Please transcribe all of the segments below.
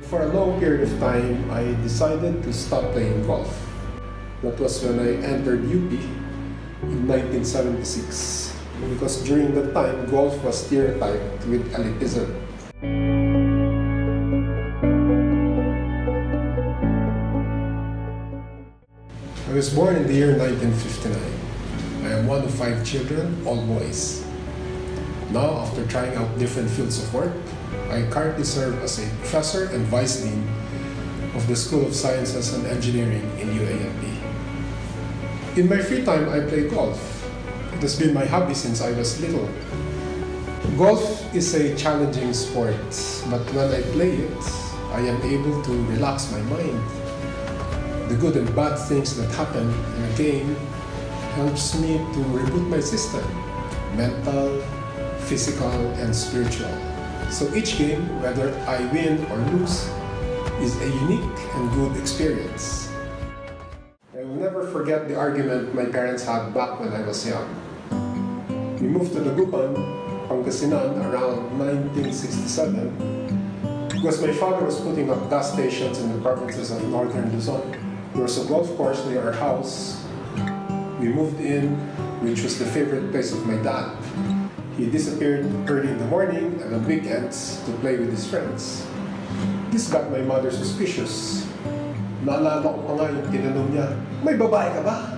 For a long period of time, I decided to stop playing golf. That was when I entered UP in 1976, because during that time, golf was stereotyped with elitism. I was born in the year 1959. I am one of 5 children, all boys. Now, after trying out different fields of work, I currently serve as a professor and vice dean of the School of Sciences and Engineering in UA&P. In my free time, I play golf. It has been my hobby since I was little. Golf is a challenging sport, but when I play it, I am able to relax my mind. The good and bad things that happen in a game helps me to reboot my system, mental, physical, and spiritual. So each game, whether I win or lose, is a unique and good experience. I will never forget the argument my parents had back when I was young. We moved to Dagupan, Pangasinan around 1967 because my father was putting up gas stations in the provinces of northern Luzon. There was a golf course near our house. We moved in, which was the favorite place of my dad. He disappeared early in the morning and on weekends to play with his friends. This got my mother suspicious. Naalala ko pa nga yung tinanong niya, "May babae ka ba?"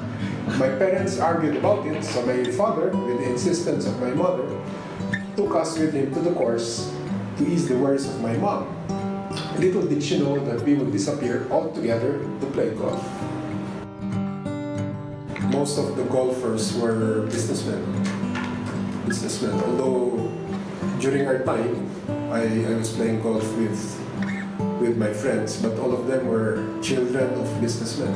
My parents argued about it, so my father, with the insistence of my mother, took us with him to the course to ease the worries of my mom. Little did she know that we would disappear altogether to play golf. Most of the golfers were businessmen. Although during our time, I was playing golf with my friends, but all of them were children of businessmen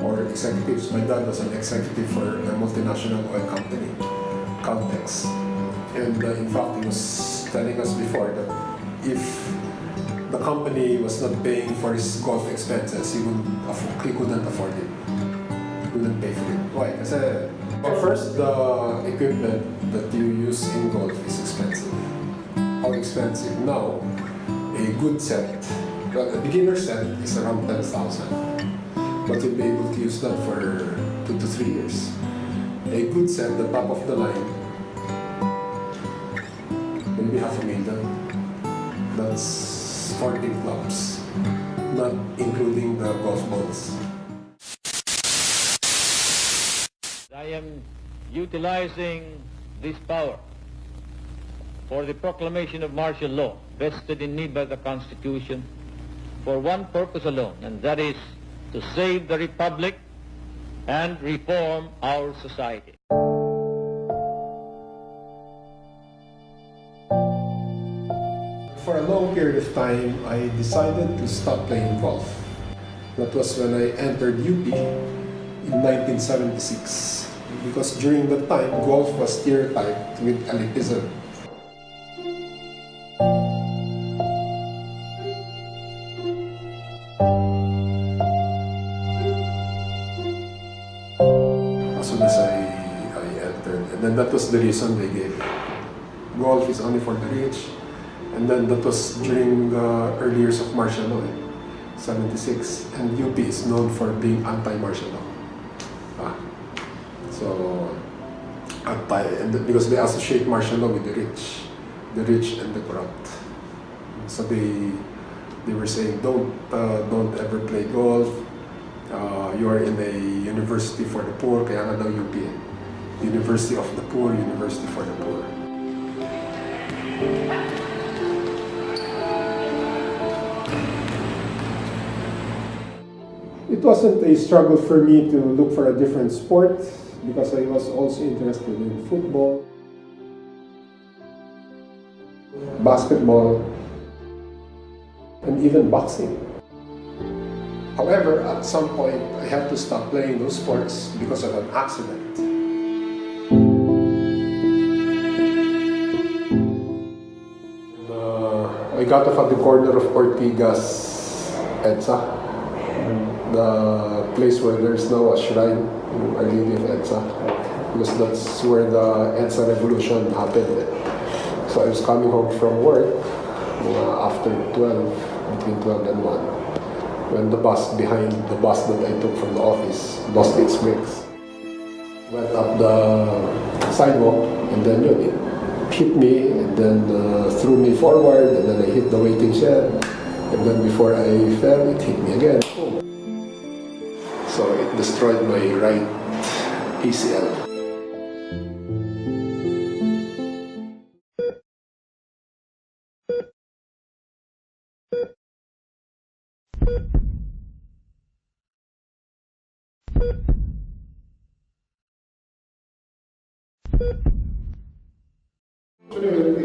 or executives. My dad was an executive for a multinational oil company, Caltex. And in fact, he was telling us before that if the company was not paying for his golf expenses, he couldn't afford it. He couldn't pay for it. Why? Kasi first, the equipment that you use in golf is expensive. How expensive? Now, a good set, well, a beginner set is around 10,000. But you'll be able to use that for 2 to 3 years. A good set, the top of the line, maybe $500,000. That's 14 clubs, not including the golf balls. I am utilizing this power for the proclamation of martial law vested in me by the Constitution for one purpose alone, and that is to save the Republic and reform our society. For a long period of time, I decided to stop playing golf. That was when I entered UP in 1976, because during that time, golf was stereotyped with elitism. As soon as I entered, and then that was the reason they gave. Golf is only for the rich. And then that was during the early years of martial law, 76. And UP is known for being anti-martial law. Because they associate martial law with the rich and the corrupt. So they were saying, don't ever play golf. You are in a university for the poor, kaya nga daw UP. University of the poor, university for the poor. It wasn't a struggle for me to look for a different sport because I was also interested in football, basketball, and even boxing. However, at some point, I had to stop playing those sports because of an accident. I got off at the corner of Ortigas, EDSA. The place where there's now a shrine, Our Lady of EDSA, because that's where the EDSA revolution happened. So I was coming home from work after 12, between 12 and 1, when the bus behind the bus that I took from the office lost its brakes. Went up the sidewalk, and then it hit me, and then threw me forward, and then I hit the waiting shed, and then before I fell, it hit me again. Boom. So it destroyed my right ACL.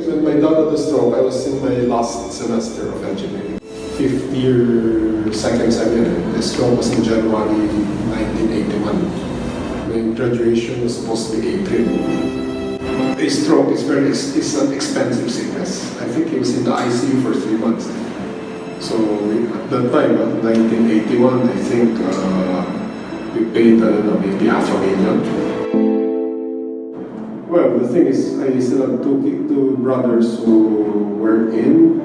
When my dad had a stroke, I was in my last semester of engineering. Fifth year, second semester. The stroke was in January 1981. My graduation was supposed to be April. A stroke is an expensive sickness. I think he was in the ICU for 3 months. So at that time, 1981, I think we paid maybe $500,000. Well, the thing is, I still have two brothers who were in.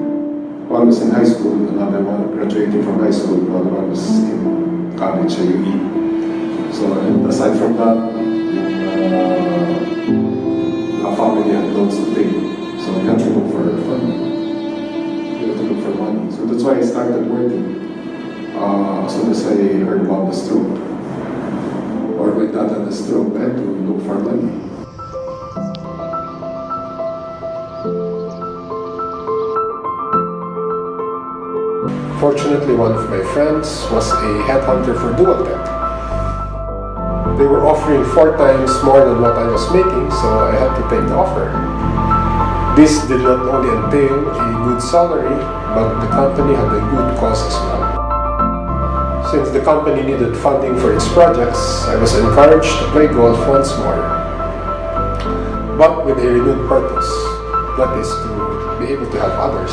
One was in high school, another one graduating from high school, another one was in college at UA&P. So, and aside from that, our family had loans to pay. So we had to look for money. So that's why I started working as soon as I heard about the stroke. Or my dad had a stroke, I had to look for money. Fortunately, one of my friends was a headhunter for dual tech. They were offering 4 times more than what I was making, so I had to take the offer. This did not only entail a good salary, but the company had a good cause as well. Since the company needed funding for its projects, I was encouraged to play golf once more, but with a renewed purpose, that is to be able to help others.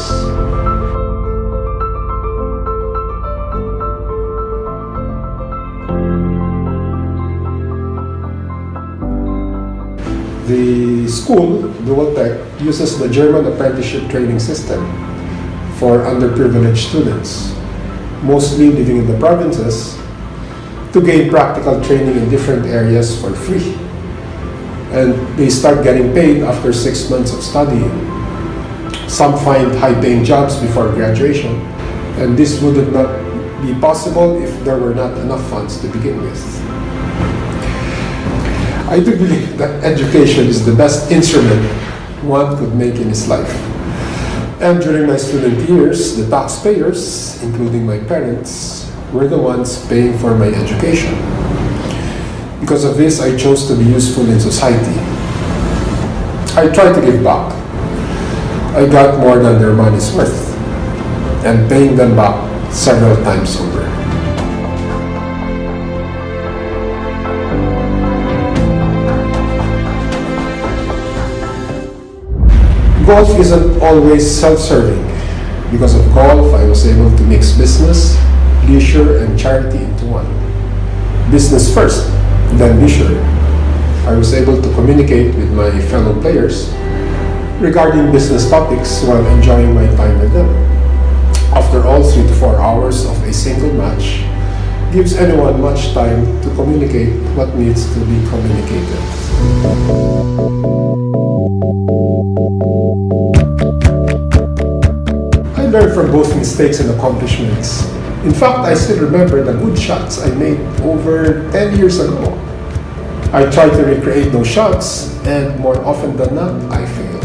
The school, Dual Tech, uses the German apprenticeship training system for underprivileged students, mostly living in the provinces, to gain practical training in different areas for free. And they start getting paid after 6 months of studying. Some find high-paying jobs before graduation, and this would not be possible if there were not enough funds to begin with. I do believe that education is the best instrument one could make in his life. And during my student years, the taxpayers, including my parents, were the ones paying for my education. Because of this, I chose to be useful in society. I tried to give back. I got more than their money's worth, and paying them back several times over. Golf isn't always self-serving. Because of golf, I was able to mix business, leisure, and charity into one. Business first, then leisure. I was able to communicate with my fellow players regarding business topics while enjoying my time with them. After all, 3 to 4 hours of a single match gives anyone much time to communicate what needs to be communicated. I learned from both mistakes and accomplishments. In fact, I still remember the good shots I made over 10 years ago. I try to recreate those shots, and more often than not, I fail.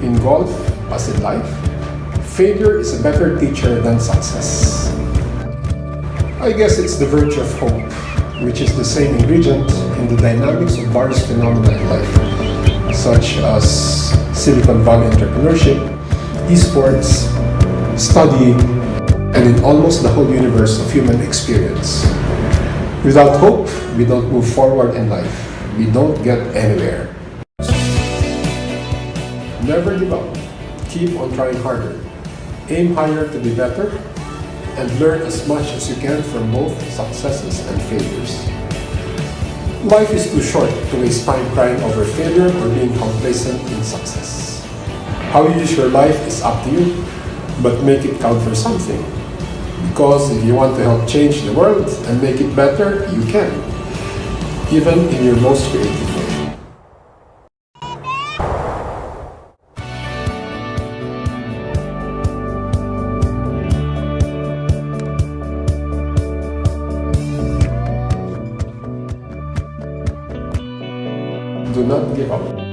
In golf, as in life, failure is a better teacher than success. I guess it's the virtue of hope, which is the same ingredient in the dynamics of various phenomena in life, such as Silicon Valley entrepreneurship, esports, studying, and in almost the whole universe of human experience. Without hope, we don't move forward in life. We don't get anywhere. Never give up. Keep on trying harder. Aim higher to be better, and learn as much as you can from both successes and failures. Life is too short to waste time crying over failure or being complacent in success. How you use your life is up to you. but make it count for something. Because if you want to help change the world and make it better, you can, even in your most creative way. Do not give up.